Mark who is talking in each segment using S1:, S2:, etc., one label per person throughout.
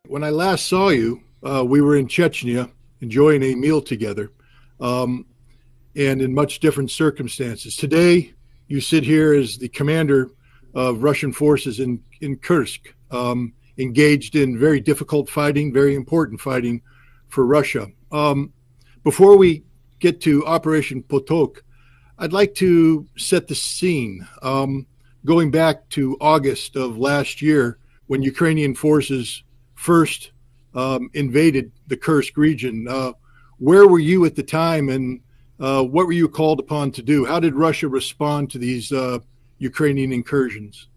S1: When I last saw you, we were in Chechnya enjoying a meal together, and in much different circumstances. Today, you sit here as the commander of Russian forces in Kursk, engaged in very difficult fighting, very important fighting for Russia. Before we get to Operation Potok, I'd like to set the scene. Going back to August of last year, when Ukrainian forces first invaded the Kursk region, where were you at the time, and what were you called upon to do? How did Russia respond to these Ukrainian incursions?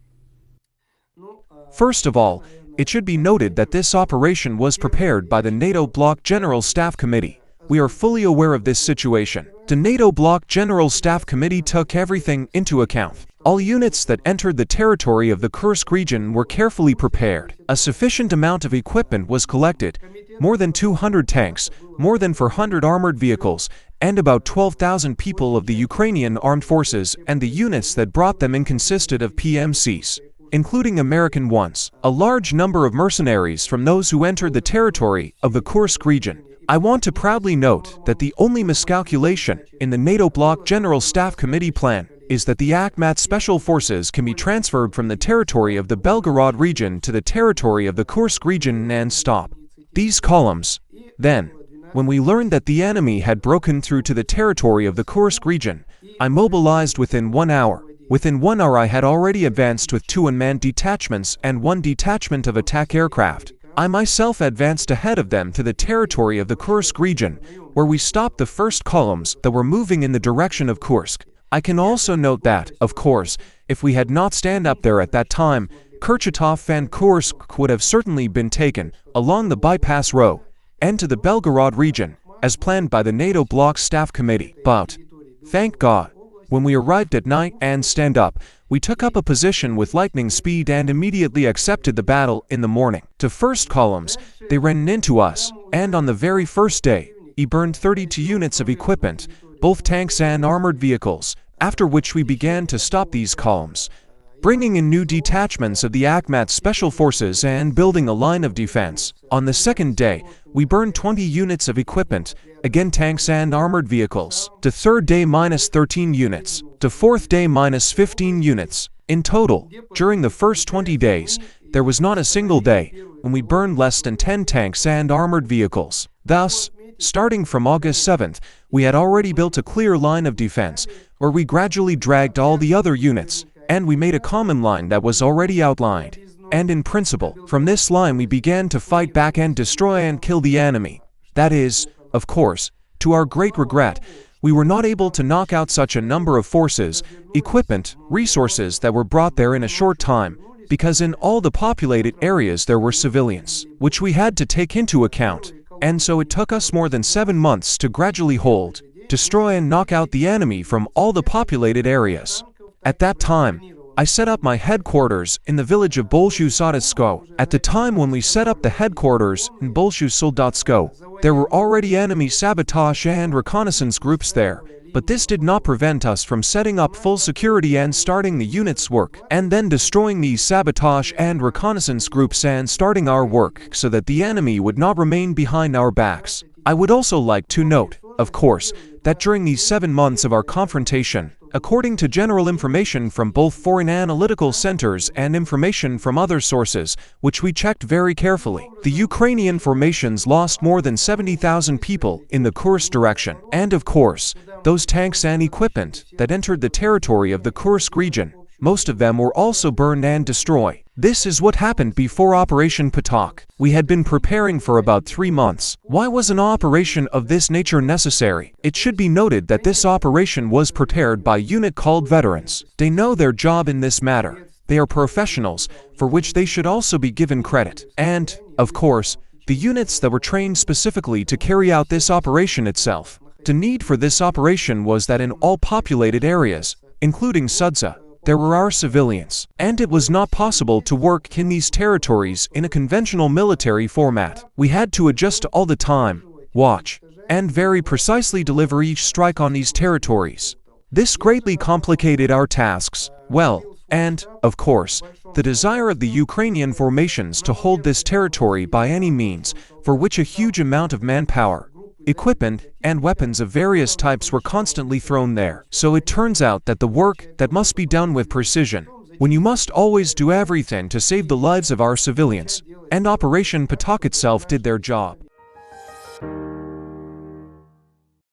S2: First of all, it should be noted that this operation was prepared by the NATO Bloc General Staff Committee. We are fully aware of this situation. The NATO Bloc General Staff Committee took everything into account. All units that entered the territory of the Kursk region were carefully prepared. A sufficient amount of equipment was collected, more than 200 tanks, more than 400 armored vehicles, and about 12,000 people of the Ukrainian armed forces, and the units that brought them in consisted of PMCs, including American ones, a large number of mercenaries from those who entered the territory of the Kursk region. I want to proudly note that the only miscalculation in the NATO Bloc General Staff Committee plan is that the Akhmat Special Forces can be transferred from the territory of the Belgorod region to the territory of the Kursk region and stop these columns. Then, when we learned that the enemy had broken through to the territory of the Kursk region, I mobilized within 1 hour. Within 1 hour I had already advanced with 2 unmanned detachments and 1 detachment of attack aircraft. I myself advanced ahead of them to the territory of the Kursk region, where we stopped the first columns that were moving in the direction of Kursk. I can also note that, of course, if we had not stand up there at that time, Kurchatov and Kursk would have certainly been taken, along the bypass road, and to the Belgorod region, as planned by the NATO Bloc Staff Committee. But, thank God, when we arrived at night and stand up, we took up a position with lightning speed and immediately accepted the battle in the morning. To first columns, they ran into us, and on the very first day, he burned 32 units of equipment, both tanks and armored vehicles, after which we began to stop these columns, bringing in new detachments of the Akhmat Special Forces and building a line of defense. On the second day, we burned 20 units of equipment, again tanks and armored vehicles. The third day -13 units. The fourth day -15 units. In total, during the first 20 days, there was not a single day when we burned less than 10 tanks and armored vehicles. Thus, starting from August 7th, we had already built a clear line of defense, where we gradually dragged all the other units, and we made a common line that was already outlined. And in principle, from this line we began to fight back and destroy and kill the enemy. That is, of course, to our great regret, we were not able to knock out such a number of forces, equipment, resources that were brought there in a short time, because in all the populated areas there were civilians, which we had to take into account, and so it took us more than 7 months to gradually hold, destroy and knock out the enemy from all the populated areas. At that time, I set up my headquarters in the village of Bolshu-Sodatsko. At the time when we set up the headquarters in Bolshu-Soldatsko, there were already enemy sabotage and reconnaissance groups there, but this did not prevent us from setting up full security and starting the unit's work, and then destroying these sabotage and reconnaissance groups and starting our work so that the enemy would not remain behind our backs. I would also like to note, of course, that during these 7 months of our confrontation, according to general information from both foreign analytical centers and information from other sources, which we checked very carefully, the Ukrainian formations lost more than 70,000 people in the Kursk direction. And of course, those tanks and equipment that entered the territory of the Kursk region, most of them were also burned and destroyed. This is what happened before Operation Potok. We had been preparing for about 3 months. Why was an operation of this nature necessary? It should be noted that this operation was prepared by a unit called veterans. They know their job in this matter. They are professionals, for which they should also be given credit. And, of course, the units that were trained specifically to carry out this operation itself. The need for this operation was that in all populated areas, including Sudza, there were our civilians, and it was not possible to work in these territories in a conventional military format. We had to adjust all the time, watch, and very precisely deliver each strike on these territories. This greatly complicated our tasks. Well, And, of course, the desire of the Ukrainian formations to hold this territory by any means, for which a huge amount of manpower, equipment, and weapons of various types were constantly thrown there. So it turns out that the work that must be done with precision, when you must always do everything to save the lives of our civilians, and Operation Patak itself did their job.